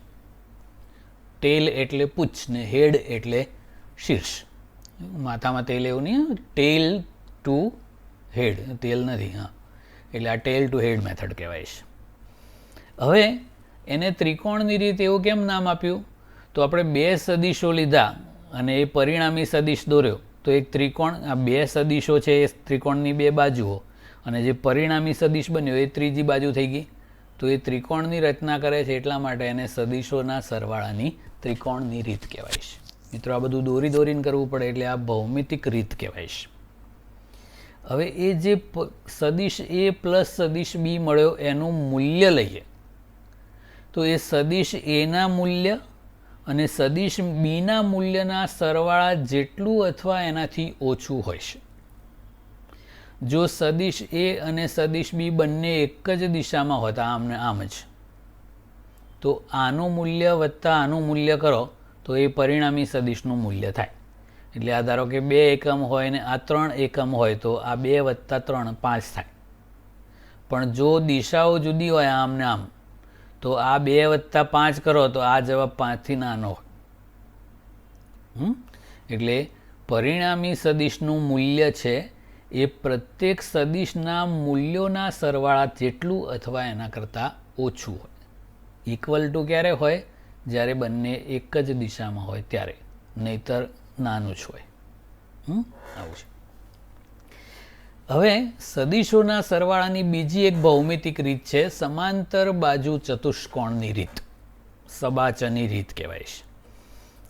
ટેલ એટલે પુચ્છ ને હેડ એટલે શીર્ષ. માથામાં તેલ એવું નહીં, ટેલ ટુ હેડ, તેલ નથી. હા, એટલે આ ટેલ ટુ હેડ મેથડ કહેવાય છે. હવે એને ત્રિકોણની રીત એવું કેમ નામ આપ્યું? તો આપણે બે સદિશો લીધા અને એ પરિણામી સદિશ દોર્યો, તો એક ત્રિકોણ, આ બે સદિશો છે એ ત્રિકોણની બે બાજુઓ, અને જે પરિણામી સદિશ બન્યો એ ત્રીજી બાજુ થઈ ગઈ. તો એ ત્રિકોણની રચના કરે છે, એટલા માટે એને સદિશોના સરવાળાની ત્રિકોણની રીત કહેવાય છે. મિત્રો, આ બધું દોરીને કરવું પડે એટલે આ ભૌમિતિક રીત કહેવાય છે. હવે એ જે સદિશ એ પ્લસ સદિશ બી મળ્યો એનું મૂલ્ય લઈએ, તો એ સદિશ એના મૂલ્ય અને સદિશ બીના મૂલ્યના સરવાળા જેટલું અથવા એનાથી ઓછું હોય છે. જો સદિશ એ અને સદિશ બી બંને એક જ દિશામાં હોતા, આમને આમ જ, તો આનું મૂલ્ય વત્તા આનું મૂલ્ય કરો તો એ પરિણામી સદિશનું મૂલ્ય થાય. એટલે આ ધારો કે 2 એકમ હોય ને આ 3 એકમ હોય તો આ 2 વત્તા 3 5 થાય. પણ જો દિશાઓ જુદી હોય આમ ને આમ, તો આ 2 વત્તા 5 કરો તો આ જવાબ 5 થી નાનો હોય. એટલે પરિણામી સદિશનું મૂલ્ય છે એ પ્રત્યેક સદિશના મૂલ્યોના સરવાળા જેટલું અથવા એના કરતાં ઓછું હોય. ઇક્વલ ટુ ક્યારે હોય? જ્યારે બંને એક જ દિશામાં હોય ત્યારે, નહીતર નાનું જ હોય. આવું છે. હવે સદિશોના સરવાળાની બીજી એક ભૌમિતિક રીત છે સમાંતર બાજુ ચતુષ્કોણની રીત. સબાચની રીત કહેવાય છે.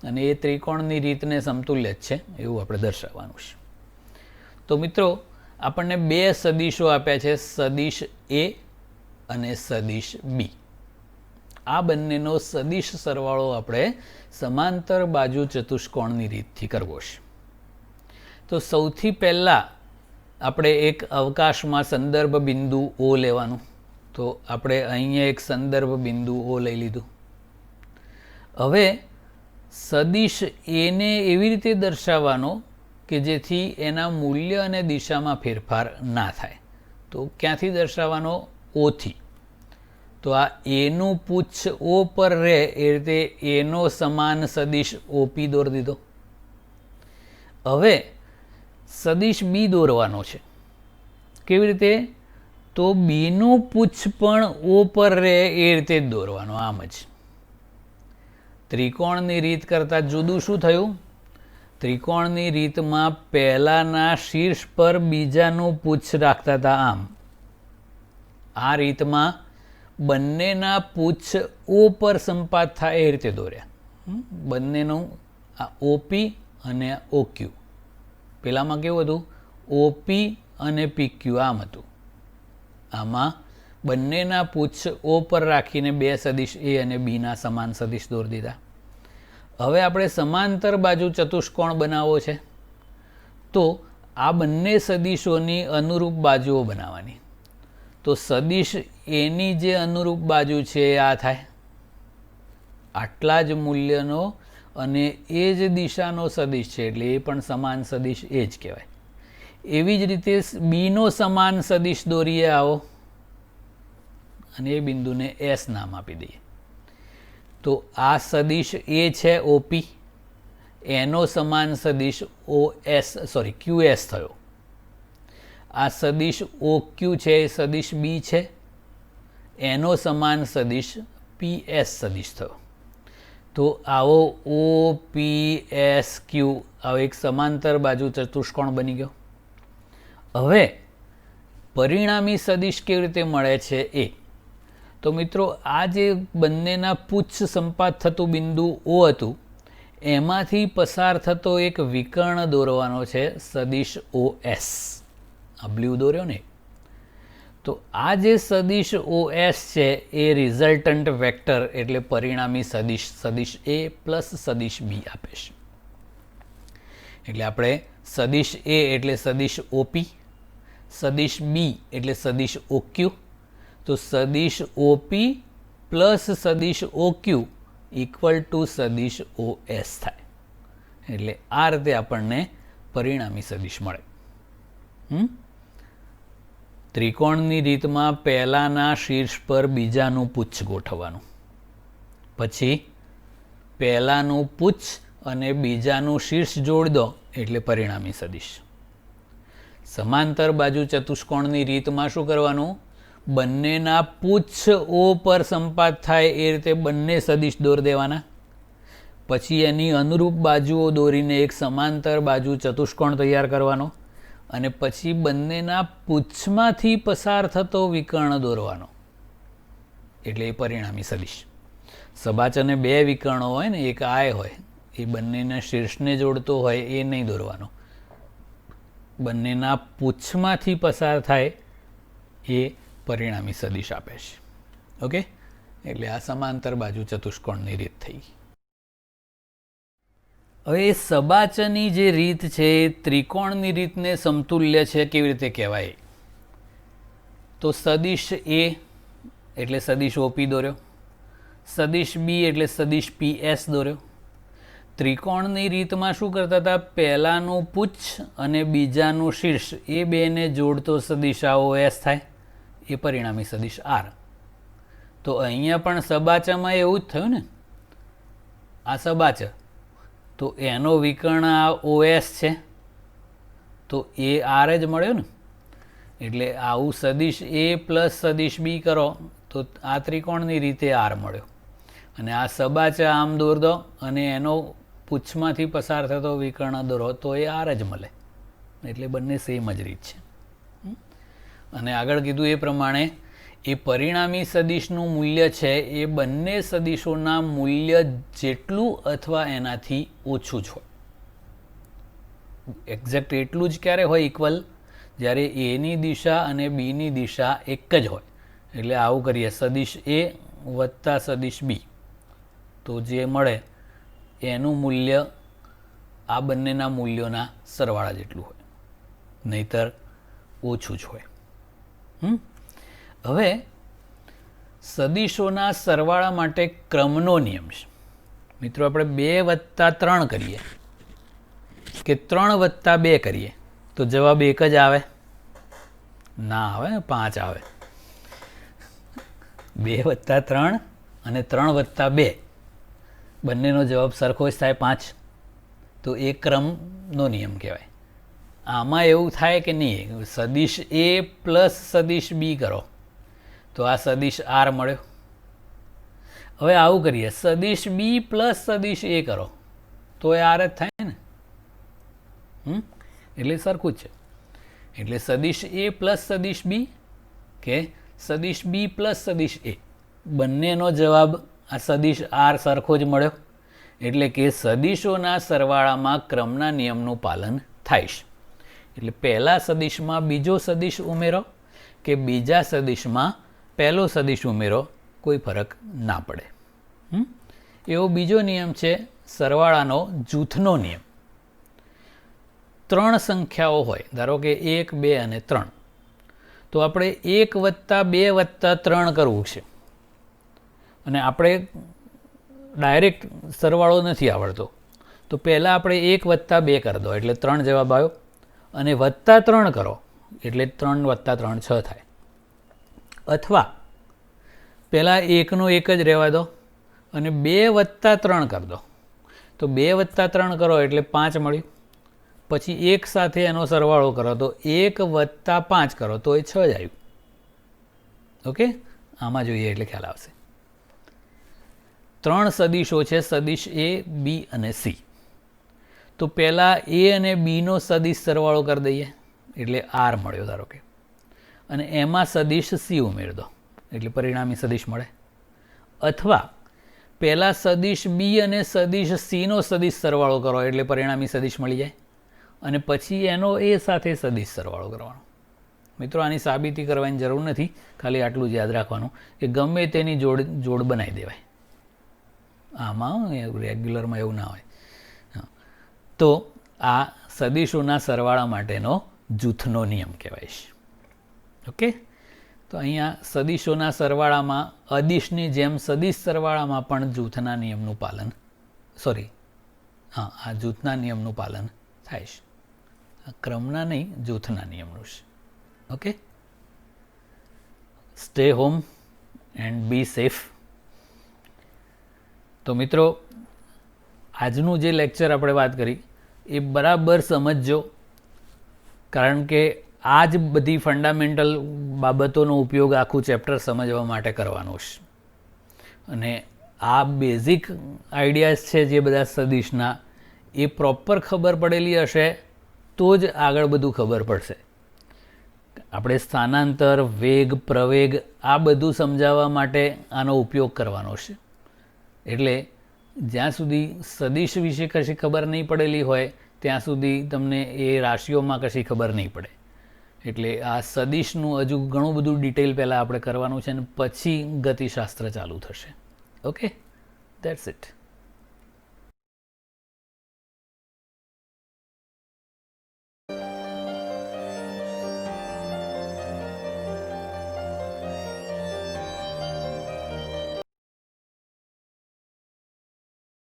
અને એ ત્રિકોણની રીતને સમતુલ્ય જ છે એવું આપણે દર્શાવવાનું છે. તો મિત્રો, આપણને બે સદિશો આપ્યા છે, સદિશ એ અને સદિશ બી. આ બંનેનો સદિશ સરવાળો આપણે સમાંતર બાજુ ચતુષ્કોણની રીતથી કરવો છે. તો સૌથી પહેલાં આપણે એક અવકાશમાં સંદર્ભ બિંદુ ઓ લેવાનું. તો આપણે અહીંયા એક સંદર્ભ બિંદુ ઓ લઈ લીધું. હવે સદિશ એને એવી રીતે દર્શાવવાનો કે જેથી એના મૂલ્ય અને દિશામાં ફેરફાર ના થાય. તો ક્યાંથી દર્શાવવાનો? ઓથી. તો આ એનું પુચ્છ ઓ પર રહે એ રીતે એનો સમાન સદિશ ઓપી દોરી દીધો. હવે સદિશ બી દોરવાનો છે. કેવી રીતે? તો બીનું પુચ્છ પણ ઓ પર રહે એ રીતે જ દોરવાનો. આમ જ ત્રિકોણની રીત કરતાં જુદું શું થયું? ત્રિકોણની રીતમાં પહેલાના શીર્ષ પર બીજાનું પુચ્છ રાખતા હતા. આમ આ રીતમાં બંનેના પુચ્છ ઓ પર સંપાત થાય એ રીતે દોર્યા. બંનેનું આ ઓપી અને ઓક્યુ. પેલામાં કેવું હતું? ઓપી અને પીક્યુ આમ હતું. આમાં બંનેના પુચ્છ ઓ પર રાખીને બે સદિશ એ અને બીના સમાન સદિશ દોરી દીધા. હવે આપણે સમાંતર બાજુ ચતુષ્કોણ બનાવવો છે. તો આ બંને સદિશોની અનુરૂપ બાજુઓ બનાવવાની. તો સદિશ એની જે અનુરૂપ બાજુ છે એ આ થાય. આટલા જ મૂલ્યનો અને એ જ દિશાનો સદિશ છે એટલે એ પણ સમાન સદિશ એ જ કહેવાય. એવી જ રીતે બીનો સમાન સદિશ દોરીએ આવો અને એ બિંદુને એસ નામ આપી દઈએ. તો આ સદિશ એ છે ઓપી, એનો સમાન સદિશ ક્યુએસ થયો. આ સદિશ ઓક્યુ છે એ સદિશ બી છે, એનો સમાન સદિશ પીએસ સદિશ થયો. તો આવો ઓ પી એસ ક્યુ આવો એક સમાંતર બાજુ ચતુષ્કોણ બની ગયો. હવે પરિણામી સદિશ કેવી રીતે મળે છે એ. તો મિત્રો, આ જે બંનેના પુચ્છ સંપાત થતું બિંદુ ઓ હતું એમાંથી પસાર થતો એક વિકર્ણ દોરવાનો છે સદિશ ઓ એસ. આ બ્લુ દોર્યો ને. તો આ જે સદિશ ઓ એસ છે એ રિઝલ્ટન્ટ વેક્ટર એટલે પરિણામી સદિશ એ પ્લસ સદિશ બી આપે છે. એટલે આપણે સદિશ એ એટલે સદિશ ઓપી, સદિશ બી એટલે સદિશ ઓક્યુ. તો સદિશ ઓપી પ્લસ સદિશ ઓક્યુ ઇક્વલ ટુ સદિશ ઓ એસ થાય. એટલે આ રીતે આપણને પરિણામી સદિશ મળે. ત્રિકોણની રીતમાં પહેલાના શીર્ષ પર બીજાનું પુચ્છ ગોઠવવાનું. પછી પહેલાનું પુચ્છ અને બીજાનું શીર્ષ જોડી દો એટલે પરિણામી સદિશ. સમાંતર બાજુ ચતુષ્કોણની રીતમાં શું કરવાનું? બંનેના પુચ્છ ઓ પર સંપાત થાય એ રીતે બંને સદિશ દોરી દેવાના. પછી એની અનુરૂપ બાજુઓ દોરીને એક સમાંતર બાજુ ચતુષ્કોણ તૈયાર કરવાનો. અને પછી બંનેના પુચ્છમાંથી પસાર થતો વિકર્ણ દોરવાનો. એટલે એ પરિણામી સદિશ. સબાચને બે વિકર્ણો હોય ને, એક આય હોય, એ બંનેના શીર્ષને જોડતો હોય એ નહીં દોરવાનો. બંનેના પુચ્છમાંથી પસાર થાય એ પરિણામી સદિશ આપે છે. ઓકે, એટલે આ સમાંતર બાજુ ચતુષ્કોણની રીત થઈ. હવે એ સબાચની જે રીત છે એ ત્રિકોણની રીતને સમતુલ્ય છે. કેવી રીતે કહેવાય? તો સદિશ એ એટલે સદિશ ઓપી દોર્યો, સદિશ બી એટલે સદિશ પી એસ દોર્યો. ત્રિકોણની રીતમાં શું કરતા હતા? પહેલાનું પુચ્છ અને બીજાનું શીર્ષ એ બેને જોડતો સદિશ આવો એસ થાય, એ પરિણામી સદિશ આર. તો અહીંયા પણ સબાચામાં એવું જ થયું ને. આ સબાચ તો એનો વિકર્ણ આ ઓએસ છે તો એ આર જ મળ્યો ને. એટલે આવું સદિશ એ પ્લસ સદિશ બી કરો તો આ ત્રિકોણની રીતે આર મળ્યો. અને આ સબાચા આમ દોર દો અને એનો પૂંછમાંથી પસાર થતો વિકર્ણ દોરો તો એ આર જ મળે. એટલે બંને સેમ જ રીત છે. અને આગળ કીધું એ પ્રમાણે એ પરિણામી સદિશનું મૂલ્ય છે એ બંને સદિશોના મૂલ્ય જેટલું અથવા એનાથી ઓછું જ હોય. એક્ઝેક્ટ એટલું જ ક્યારે હોય ઇક્વલ? જ્યારે એની દિશા અને બીની દિશા એક જ હોય. એટલે આવું કરીએ સદિશ એ વત્તા સદિશ બી તો જે મળે એનું મૂલ્ય આ બંનેના મૂલ્યોના સરવાળા જેટલું હોય, નહીતર ઓછું જ હોય. હવે સદિશોના સરવાળા માટે ક્રમનો નિયમ છે. મિત્રો આપણે 2+3 કરીએ કે 3+2 કરીએ તો જવાબ એક જ આવે? ના આવે, 5 આવે. 2+3 અને 3+2 બંનેનો જવાબ સરખો જ થાય 5. તો એ ક્રમનો નિયમ કહેવાય. આમાં એવું થાય કે નહીં, સદિશ એ પ્લસ સદિશ બી કરો તો આ સદિશ આર મળ્યો. હવે આવું કરીએ સદિશ બી પ્લસ સદિશ એ કરો તો એ આર જ થાય ને. એટલે સરખું જ છે. એટલે સદિશ એ પ્લસ સદિશ બી કે સદિશ બી પ્લસ સદિશ એ બંનેનો જવાબ આ સદિશ આર સરખો જ મળ્યો. એટલે કે સદિશોના સરવાળામાં ક્રમના નિયમનું પાલન થાય છે. એટલે પહેલા સદિશમાં બીજો સદિશ ઉમેરો કે બીજા સદિશમાં પહેલો સદિશ ઉમેરો કોઈ ફરક ના પડે. એવો બીજો નિયમ છે સરવાળાનો જૂથનો નિયમ. 3 સંખ્યાઓ હોય, ધારો કે 1, 2 અને 3, તો આપણે 1+2+3 કરવું છે. અને આપણે ડાયરેક્ટ સરવાળો નથી આવડતો તો પહેલાં આપણે 1+2 કરી દો એટલે 3 જવાબ આવ્યો. અને +3 કરો એટલે 3+3 6 થાય. અથવા પહેલાં 1નો 1 જ રહેવા દો અને 2+3 કરી દો તો 2+3 કરો એટલે 5 મળ્યું. પછી 1 સાથે એનો સરવાળો કરો તો 1+5 કરો તો એ 6 જ આવ્યું. ઓકે, આમાં જોઈએ એટલે ખ્યાલ આવશે. 3 સદિશો છે, સદિશ એ, બી અને સી. તો પહેલાં એ અને બીનો સદિશ સરવાળો કરી દઈએ એટલે આર મળ્યો ધારો કે. અને એમાં સદિશ સી ઉમેરી દો એટલે પરિણામી સદિશ મળે. અથવા પહેલાં સદિશ બી અને સદિશ સીનો સદિશ સરવાળો કરો એટલે પરિણામી સદિશ મળી જાય. અને પછી એનો એ સાથે સદિશ સરવાળો કરવાનો. મિત્રો આની સાબિતી કરવાની જરૂર નથી, ખાલી આટલું જ યાદ રાખવાનું કે ગમે તેની જોડ બનાવી દેવાય. આમાં રેગ્યુલરમાં એવું ના હોય. તો આ સદિશોના સરવાળા માટેનો જૂથનો નિયમ કહેવાય છે. ઓકે, તો અહીંયા સદિશોના સરવાળામાં અદિશની જેમ સદિશ સરવાળામાં પણ જૂથના નિયમનું પાલન આ જૂથના નિયમનું પાલન થાય છે. આ ક્રમના નહીં, જૂથના નિયમનું છે. Okay, stay home and be safe. તો મિત્રો આજનું જે લેક્ચર આપણે વાત કરી એ બરાબર સમજજો, કારણ કે આ જ બધી ફંડામેન્ટલ બાબતોનો ઉપયોગ આખું ચેપ્ટર સમજવા માટે કરવાનો છે. અને આ બેઝિક આઈડિયાઝ છે જે બધા સદિશના એ પ્રોપર ખબર પડેલી હશે તો જ આગળ બધું ખબર પડશે. આપણે સ્થાનાંતર, વેગ, પ્રવેગ આ બધું સમજાવવા માટે આનો ઉપયોગ કરવાનો છે. એટલે જ્યાં સુધી સદિશ વિશે કશી ખબર નહીં પડેલી હોય ત્યાં સુધી તમને એ રાશિઓમાં કશી ખબર નહીં પડે. એટલે આ સદિશનું હજુ ઘણું બધું ડિટેલ પહેલાં આપણે કરવાનું છે અને પછી ગતિશાસ્ત્ર ચાલુ થશે. Okay, that's it.